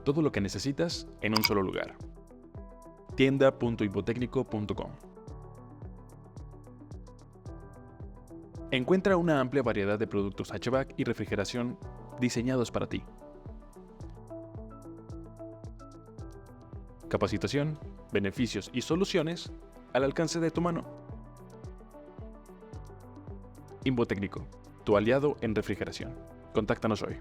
Todo lo que necesitas en un solo lugar. Tienda.invotecnico.com. Encuentra una amplia variedad de productos HVAC y refrigeración diseñados para ti. Capacitación, beneficios y soluciones al alcance de tu mano. Invotecnico, tu aliado en refrigeración. Contáctanos hoy.